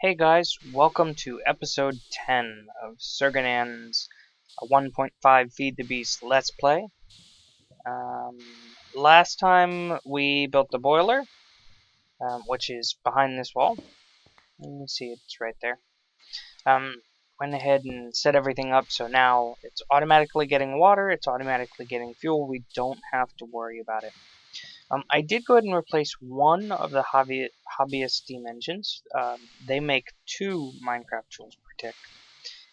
Hey guys, welcome to episode 10 of Serganan's 1.5 Feed the Beast Let's Play. Last time we built the boiler, which is behind this wall. You can see it's right there. Went ahead and set everything up so now it's automatically getting water, it's automatically getting fuel, we don't have to worry about it. I did go ahead and replace one of the hobbyist steam engines. They make 2 Minecraft joules per tick.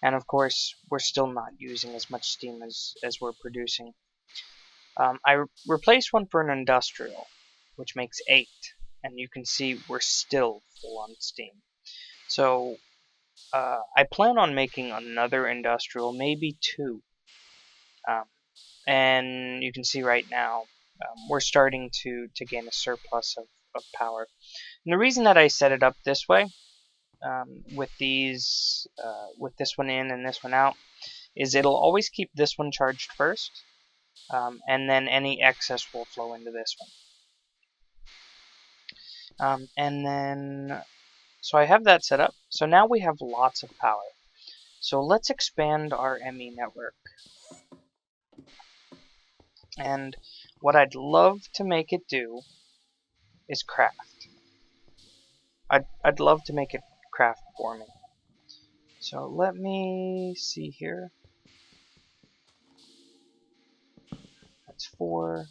And of course, we're still not using as much steam as we're producing. I replaced one for an industrial, which makes 8. And you can see we're still full on steam. So I plan on making another industrial, maybe 2. And you can see right now, we're starting to gain a surplus of power. And the reason that I set it up this way, with this one in and this one out, is it'll always keep this one charged first, and then any excess will flow into this one. And then, so I have that set up. So now we have lots of power. So let's expand our ME network. And what I'd love to make it do is craft. I'd love to make it craft for me. So let me see here. That's 4.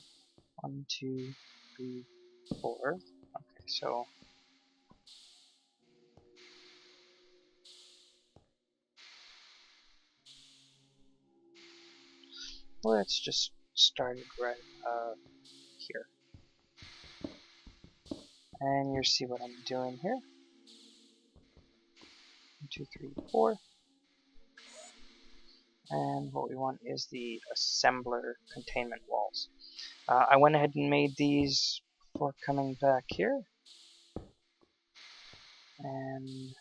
1, 2, 3, 4. Okay, so let's just start it right here. And you see what I'm doing here. 1, 2, 3, 4. And what we want is the assembler containment walls. I went ahead and made these before coming back here. And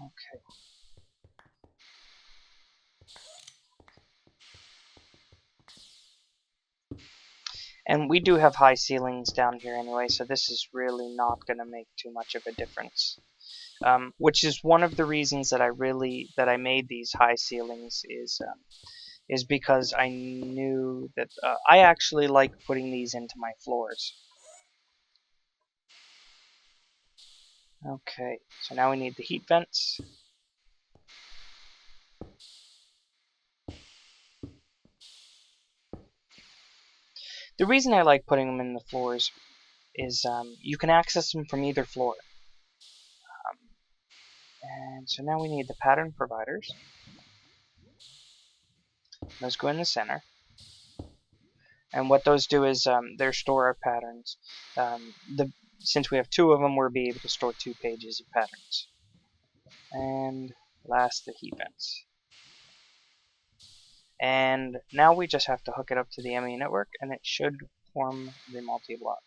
okay. And we do have high ceilings down here anyway, so this is really not going to make too much of a difference. Which is one of the reasons that I made these high ceilings is because I knew that I actually like putting these into my floors. Okay, so now we need the heat vents. The reason I like putting them in the floors is you can access them from either floor. And so now we need the pattern providers. Those go in the center. And what those do is they're store our patterns. Since we have 2 of them, we'll be able to store 2 pages of patterns. And last, the heat vents. And now we just have to hook it up to the ME network, and it should form the multi-block.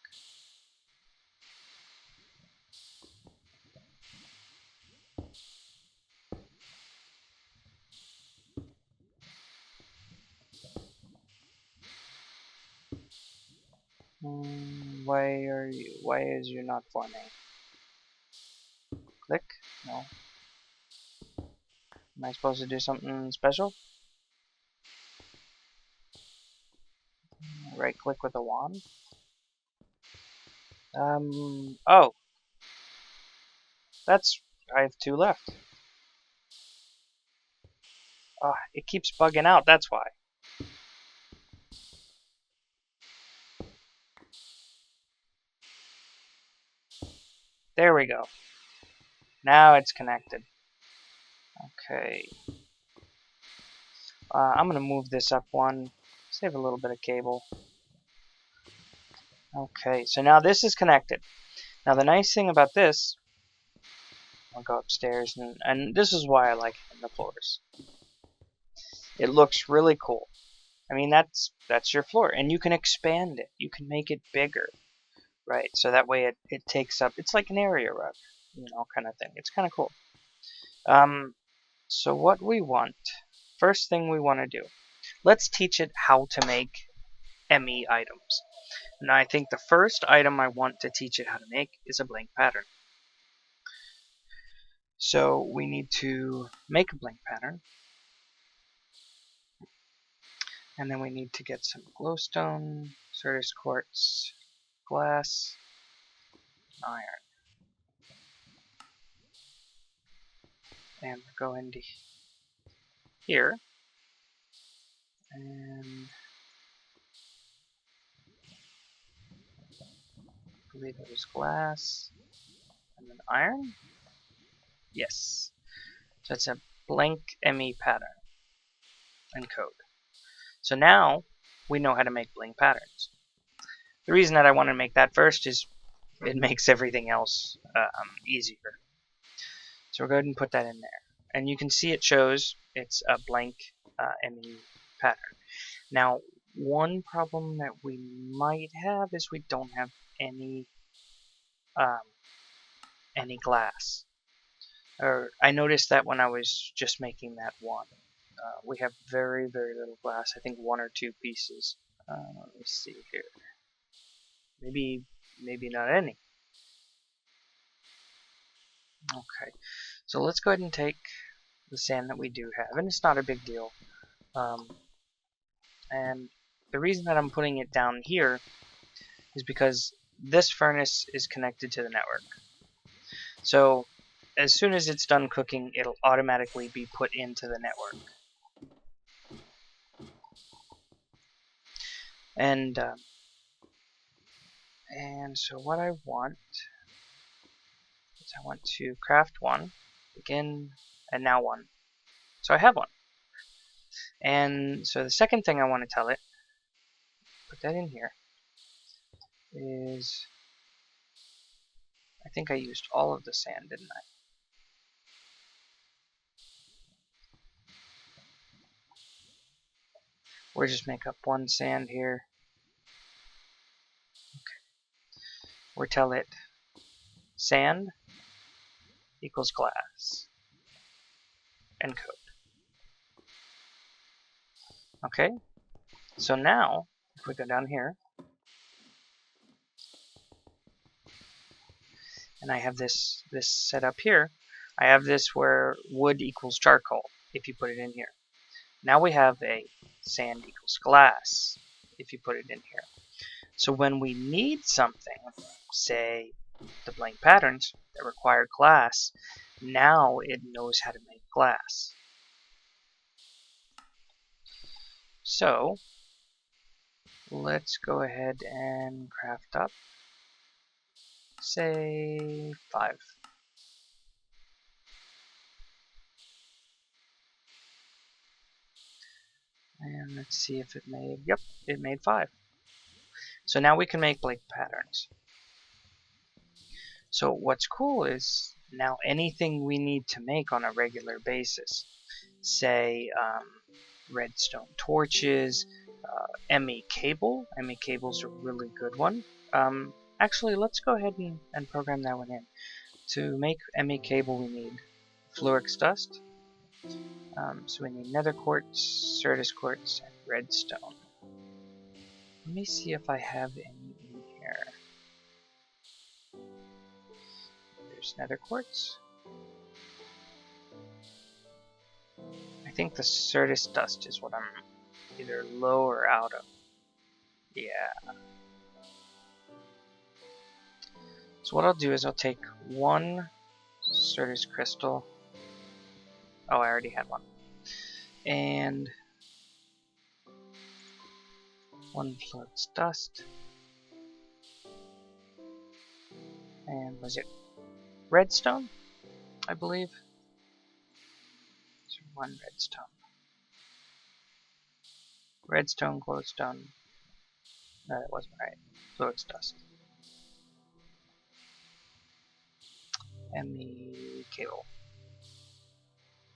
Why is you not forming? Click? No. Am I supposed to do something special? Right click with a wand? Oh. I have 2 left. It keeps bugging out, that's why. There we go. Now it's connected. Okay. I'm going to move this up one, save a little bit of cable. Okay, so now this is connected. Now the nice thing about this, I'll go upstairs, and this is why I like it in the floors. It looks really cool. I mean, that's your floor, and you can expand it. You can make it bigger, right? So that way it takes up, it's like an area rug, kind of thing. It's kind of cool. So what we want, first thing we want to do, let's teach it how to make ME items. And I think the first item I want to teach it how to make is a blank pattern. So we need to make a blank pattern. And then we need to get some glowstone, Certus quartz, glass, iron. And we'll go into here. And I believe it was glass. And then iron? Yes. So it's a blank ME pattern and code. So now we know how to make blank patterns. The reason that I want to make that first is it makes everything else easier. So we'll go ahead and put that in there. And you can see it shows it's a blank ME pattern. Now, one problem that we might have is we don't have any glass. Or I noticed that when I was just making that one. We have very, very little glass. I think 1 or 2 pieces. Let me see here. Maybe not any. Okay, so let's go ahead and take the sand that we do have, and it's not a big deal. And the reason that I'm putting it down here is because this furnace is connected to the network. So as soon as it's done cooking, it'll automatically be put into the network. And so what I want is I want to craft one, begin, and now one. So I have one. And so the second thing I want to tell it, put that in here, is I think I used all of the sand, didn't I? We'll just make up 1 sand here. Okay. We'll tell it sand equals glass and code. Okay, so now if we go down here and I have this set up here, I have this where wood equals charcoal if you put it in here. Now we have a sand equals glass if you put it in here. So when we need something, say the blank patterns that require glass, now it knows how to make glass. So let's go ahead and craft up, say 5. And let's see if it made, yep, it made 5. So now we can make blank patterns. So what's cool is now anything we need to make on a regular basis, say redstone torches, ME cable. ME cable's a really good one. Actually, let's go ahead and program that one in. To make ME cable, we need fluorix dust. So we need nether quartz, certus quartz, and redstone. Let me see if I have any in here. There's nether quartz. I think the certus dust is what I'm either low or out of. Yeah. So what I'll do is I'll take 1 certus crystal. Oh, I already had one. And 1 flux dust. And was it redstone? I believe. So 1 redstone. Redstone, glowstone. No, that wasn't right. Flux dust. ME cable.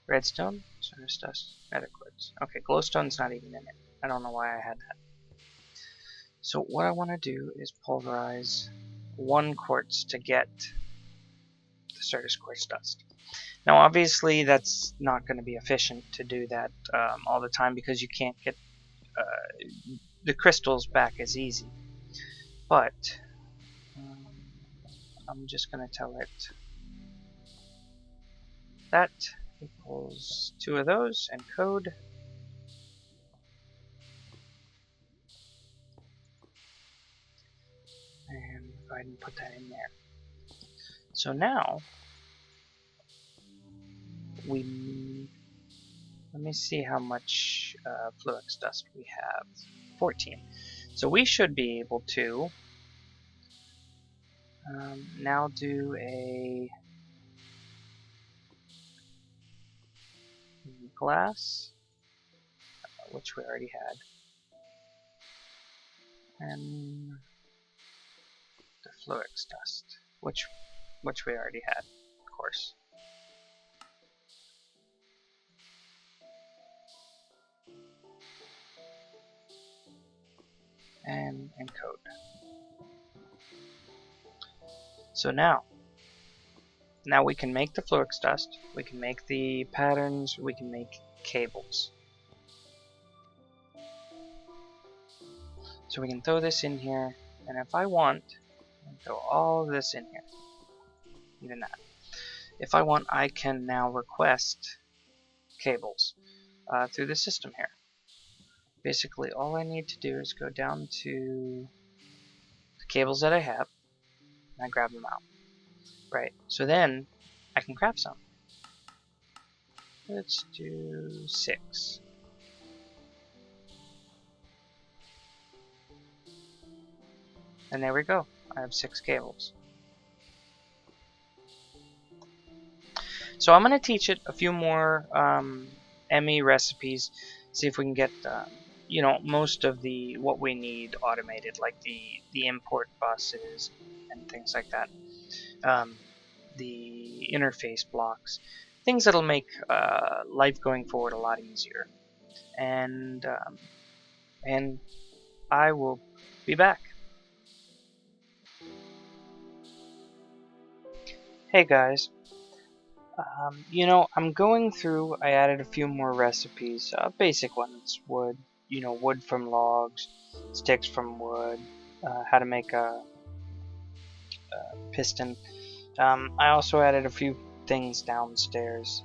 Redstone, certus dust, nether quartz. Okay, glowstone's not even in it. I don't know why I had that. So what I want to do is pulverize 1 quartz to get the certus quartz dust. Now, obviously, that's not going to be efficient to do that all the time because you can't get the crystals back as easy. But um, I'm just going to tell it that equals 2 of those and code. And go ahead and put that in there. So now let me see how much fluix dust we have. 14. So we should be able to now do a glass, which we already had, and the fluix dust, which we already had, of course. And encode. So now we can make the fluix dust, we can make the patterns, we can make cables. So we can throw this in here, and if I want, I can throw all of this in here, even that. If I want, I can now request cables through the system here. Basically, all I need to do is go down to the cables that I have, and I grab them out. Right, so then I can craft some. Let's do 6. And there we go. I have 6 cables. So I'm going to teach it a few more ME recipes. See if we can get most of what we need automated, like the import buses and things like that. The interface blocks, things that'll make life going forward a lot easier. And I will be back. Hey guys, I'm going through, I added a few more recipes, basic ones, wood, wood from logs, sticks from wood, how to make a piston. I also added a few things downstairs.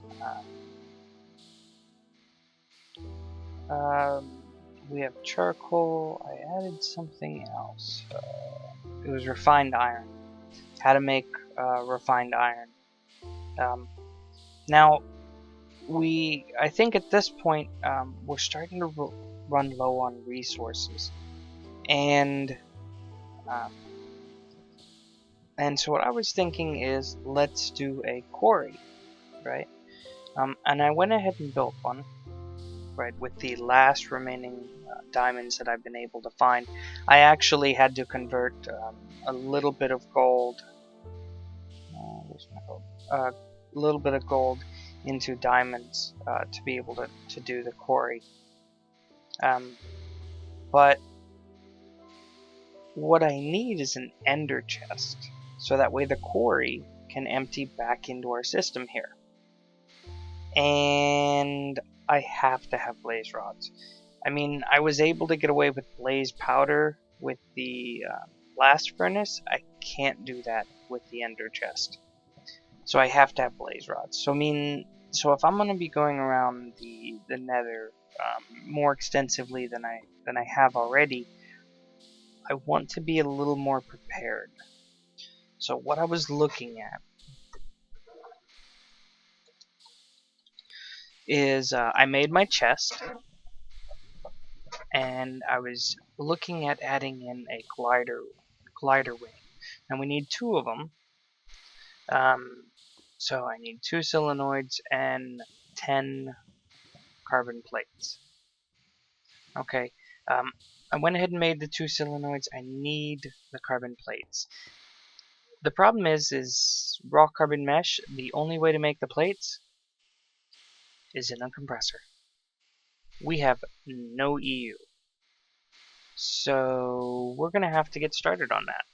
We have charcoal, I added something else, it was refined iron, how to make refined iron. Now, I think at this point, we're starting to run low on resources, and so what I was thinking is, let's do a quarry, right? And I went ahead and built one, right, with the last remaining diamonds that I've been able to find. I actually had to convert a little bit of gold. Where's my gold? A little bit of gold into diamonds to be able to do the quarry. But what I need is an ender chest, so that way the quarry can empty back into our system here. And I have to have blaze rods. I mean, I was able to get away with blaze powder with the blast furnace. I can't do that with the ender chest. So I have to have blaze rods. So if I'm going to be going around the Nether more extensively than I have already, I want to be a little more prepared. So what I was looking at is I made my chest, and I was looking at adding in a glider wing, and we need 2 of them. So I need 2 solenoids and 10 carbon plates. Okay, I went ahead and made the 2 solenoids. I need the carbon plates. The problem is raw carbon mesh. The only way to make the plates is in a compressor. We have no EU. So we're going to have to get started on that.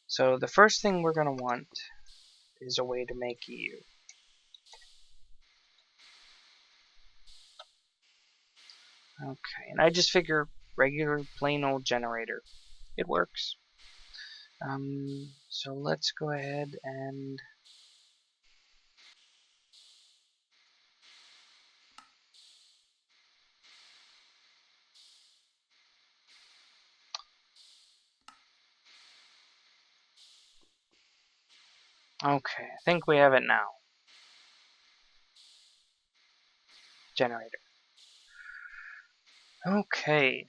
So the first thing we're going to want is a way to make you. Okay, and I just figure regular plain old generator. It works. So let's go ahead and okay, I think we have it now. Generator. Okay,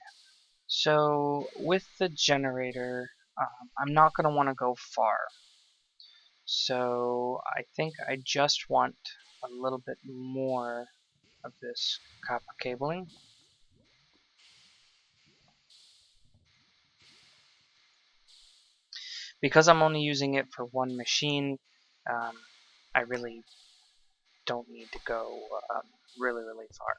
so with the generator, I'm not going to want to go far. So I think I just want a little bit more of this copper cabling. Because I'm only using it for one machine, I really don't need to go really far.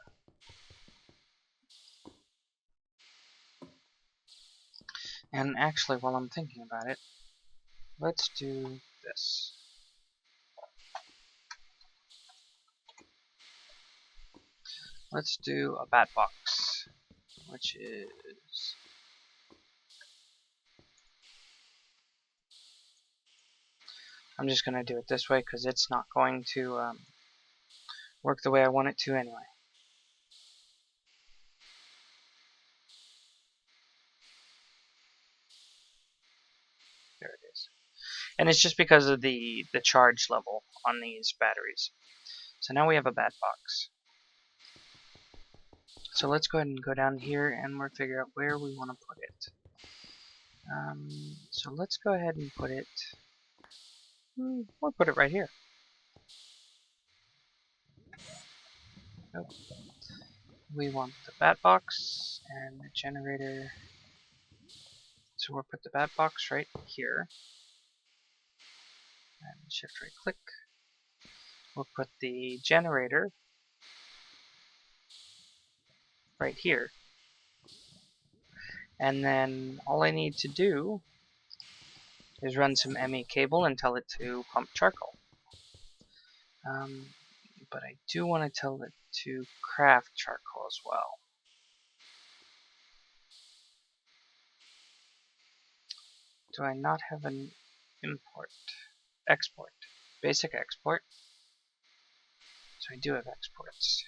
And actually, while I'm thinking about it, let's do this. Let's do a bat box, which is I'm just going to do it this way because it's not going to work the way I want it to anyway. There it is. And it's just because of the charge level on these batteries. So now we have a bat box. So let's go ahead and go down here and we'll figure out where we want to put it. So let's go ahead and put it, we'll put it right here. Nope. We want the bat box and the generator. So we'll put the bat box right here. And shift right click. We'll put the generator right here. And then all I need to do is run some ME cable and tell it to pump charcoal. But I do want to tell it to craft charcoal as well. Do I not have an import? Export. Basic export. So I do have exports.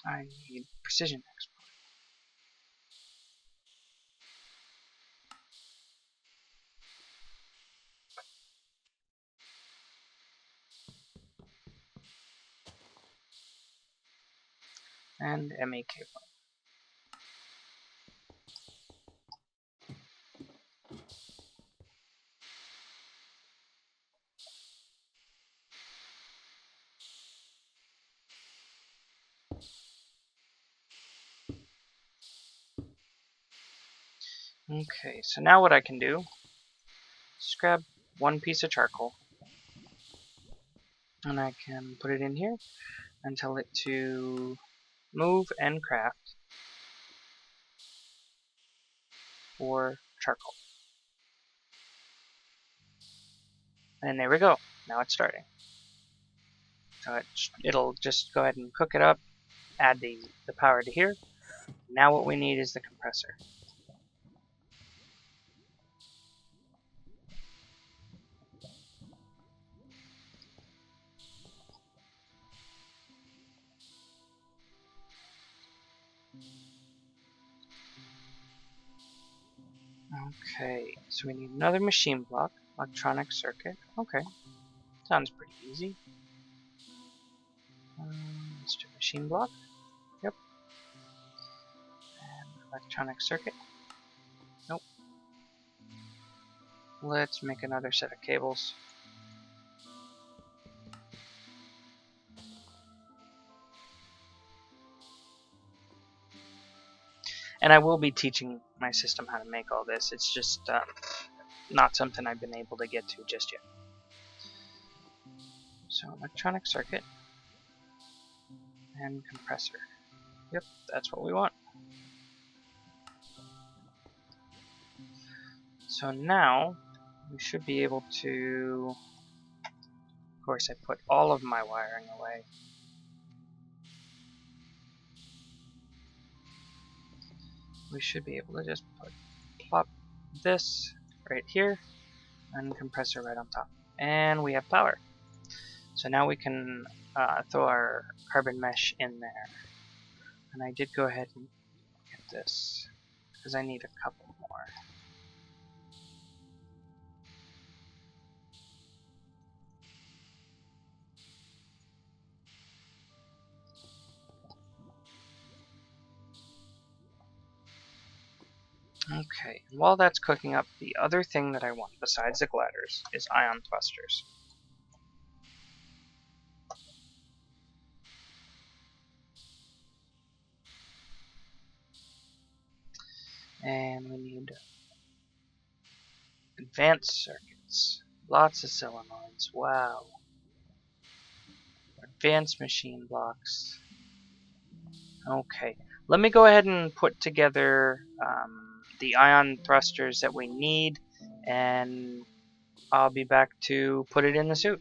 I need precision export. And ME cable. Okay, so now what I can do is grab one piece of charcoal and I can put it in here and tell it to move and craft for charcoal. And there we go. Now it's starting. So it'll just go ahead and cook it up, add the power to here. Now what we need is the compressor. Okay, so we need another machine block, electronic circuit. Okay, sounds pretty easy. Let's do machine block. Yep. And electronic circuit. Nope. Let's make another set of cables. And I will be teaching my system how to make all this. It's just not something I've been able to get to just yet. So electronic circuit. And compressor. Yep, that's what we want. So now we should be able to... Of course, I put all of my wiring away. We should be able to just plop this right here and compressor right on top. And we have power. So now we can throw our carbon mesh in there. And I did go ahead and get this because I need a couple more. Okay, and while that's cooking up, the other thing that I want besides the gliders is ion thrusters. And we need advanced circuits. Lots of solenoids. Wow. Advanced machine blocks. Okay. Let me go ahead and put together the ion thrusters that we need, and I'll be back to put it in the suit.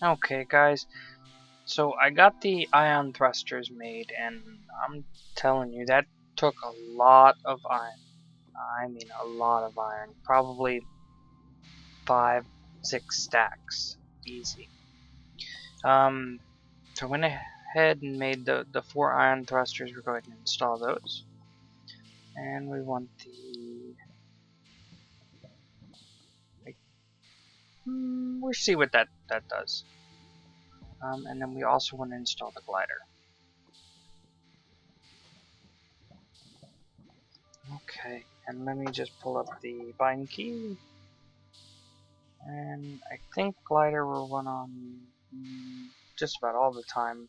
Okay, guys. So I got the ion thrusters made, and I'm telling you, that took a lot of iron. I mean, a lot of iron. Probably 5, 6 stacks. Easy. So I went ahead and made the 4 ion thrusters. We're going to install those. And we want the... we'll see what that does. And then we also want to install the glider. Okay, and let me just pull up the bind key. And I think glider will run on just about all the time.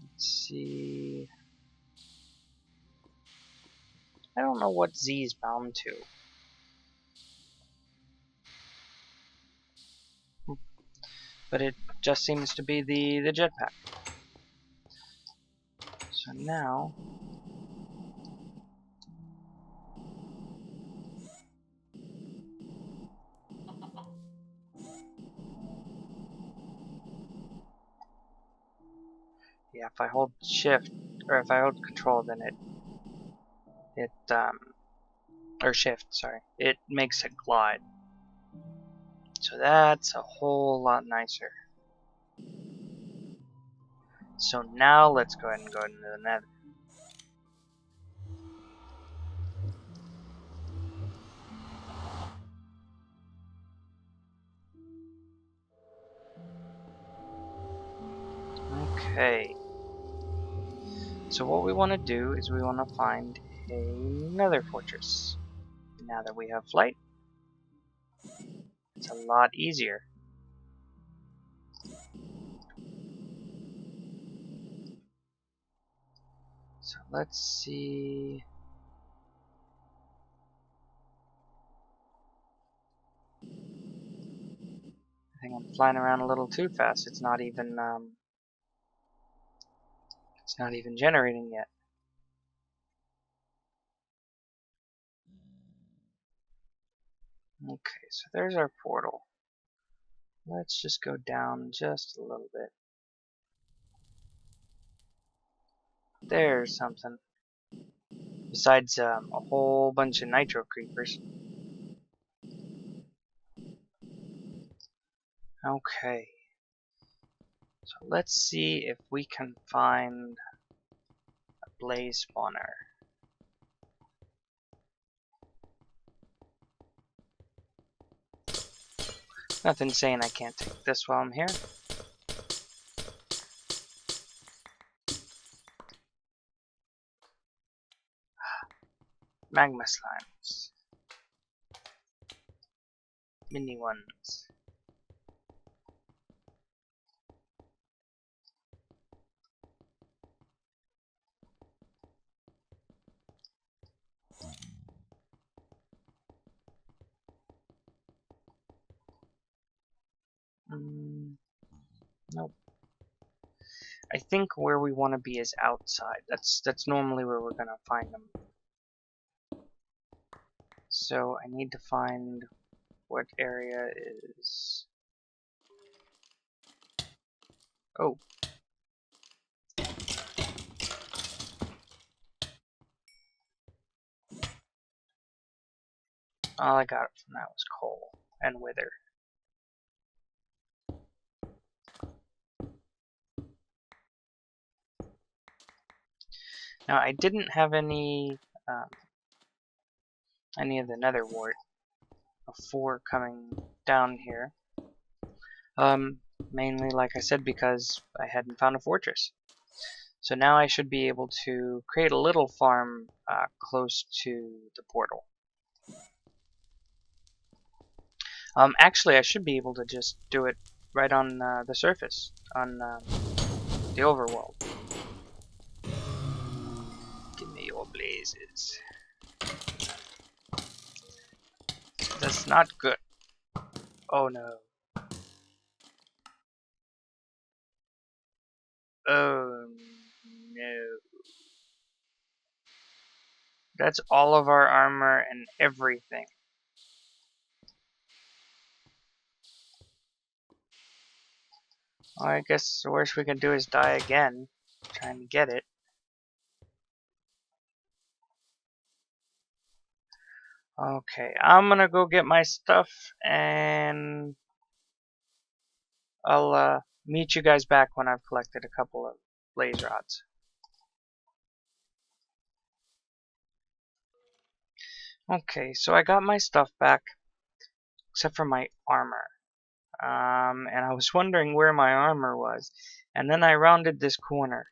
Let's see. I don't know what Z is bound to. But it just seems to be the jetpack. So now... yeah, if I hold shift, or if I hold control, then or shift, sorry, it makes it glide. So that's a whole lot nicer. So now let's go ahead and go into the Nether. Okay. So what we want to do is we want to find a Nether fortress. Now that we have flight, it's a lot easier. So let's see. I think I'm flying around a little too fast. It's not even generating yet. Okay, so there's our portal. Let's just go down just a little bit. There's something. Besides a whole bunch of nitro creepers. Okay. So let's see if we can find a blaze spawner. Nothing saying I can't take this while I'm here. Magma slimes. Mini ones. Nope. I think where we want to be is outside. That's normally where we're gonna find them. So I need to find what area is. Oh. All I got from that was coal and wither. Now I didn't have any of the nether wart before coming down here. Mainly, like I said, because I hadn't found a fortress. So now I should be able to create a little farm close to the portal. Actually, I should be able to just do it right on the surface, on the overworld. Give me your blazes. That's not good. Oh no. Oh no. That's all of our armor and everything. Well, I guess the worst we can do is die again, trying to get it. Okay, I'm gonna go get my stuff, and I'll meet you guys back when I've collected a couple of blaze rods. Okay, so I got my stuff back, except for my armor. And I was wondering where my armor was, and then I rounded this corner,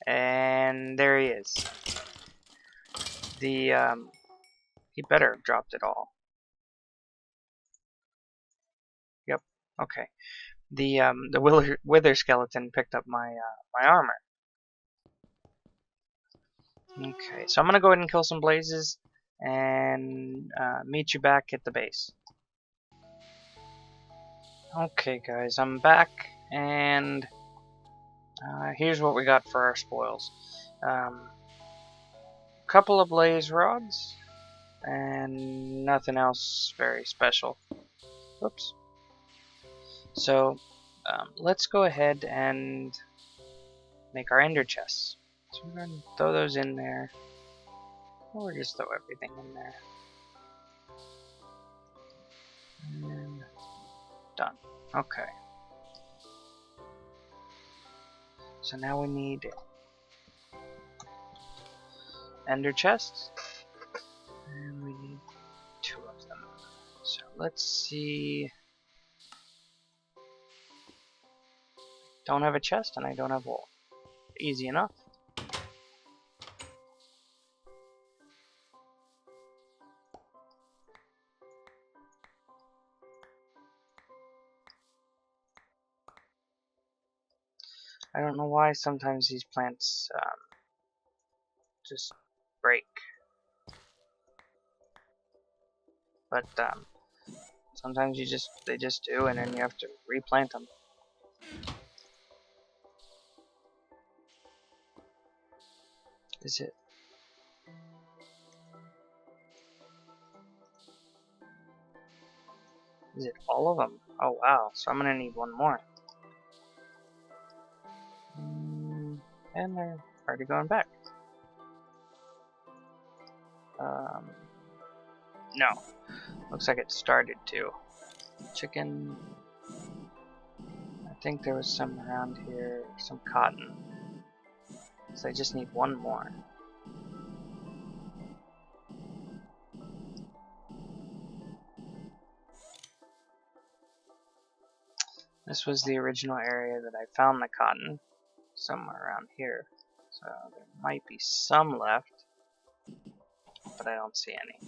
and there he is. He better have dropped it all. Yep. Okay. The wither skeleton picked up my armor. Okay, so I'm gonna go ahead and kill some blazes, and meet you back at the base. Okay, guys, I'm back, and here's what we got for our spoils. Couple of blaze rods, and nothing else very special. Oops. So let's go ahead and make our ender chests. So we're going to throw those in there, or just throw everything in there. And done. Okay. So now we need ender chests, and we need 2 of them. So let's see. Don't have a chest, and I don't have wool. Easy enough. I don't know why sometimes these plants just break, but sometimes they just do, and then you have to replant them. Is it? Is it all of them? Oh wow! So I'm gonna need one more. And they're already going back. No. Looks like it started to. Chicken. I think there was some around here, some cotton. So I just need one more. This was the original area that I found the cotton, somewhere around here. So there might be some left, but I don't see any.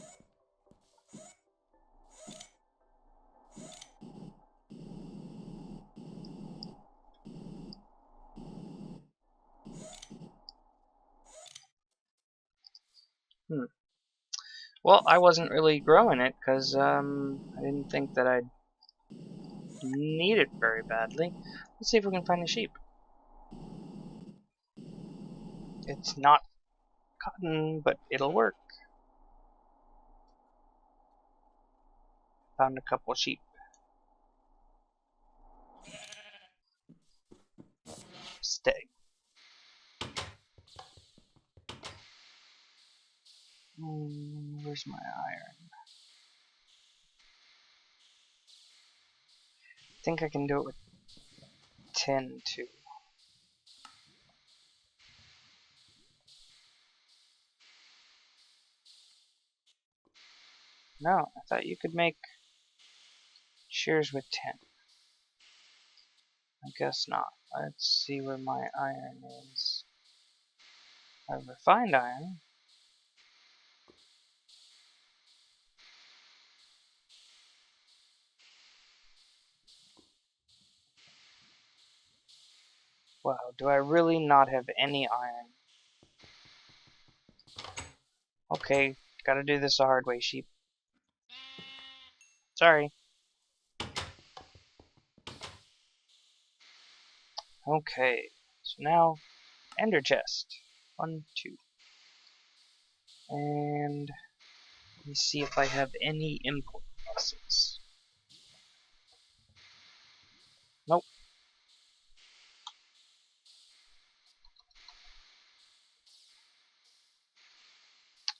Well, I wasn't really growing it because I didn't think that I'd need it very badly. Let's see if we can find a sheep. It's not cotton, but it'll work. Found a couple sheep. Stay. Where's my iron? I think I can do it with 10 too. No, I thought you could make shears with 10. I guess not. Let's see where my iron is. I have refined iron. Wow, do I really not have any iron? Okay, gotta do this the hard way, sheep. Sorry. Okay, so now, ender chest. 1, 2. And let me see if I have any import buses. Nope.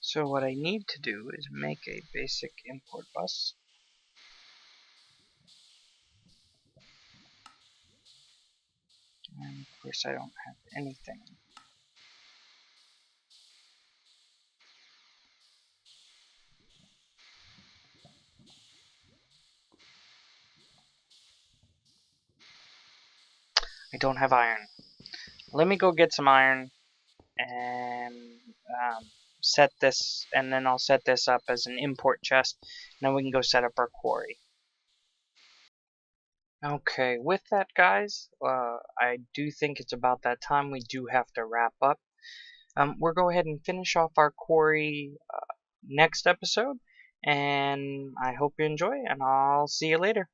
So what I need to do is make a basic import bus. And of course I don't have anything. I don't have iron. Let me go get some iron and set this, and then I'll set this up as an import chest, and then we can go set up our quarry. Okay, with that, guys, I do think it's about that time. We do have to wrap up. We'll go ahead and finish off our quarry next episode, and I hope you enjoy, and I'll see you later.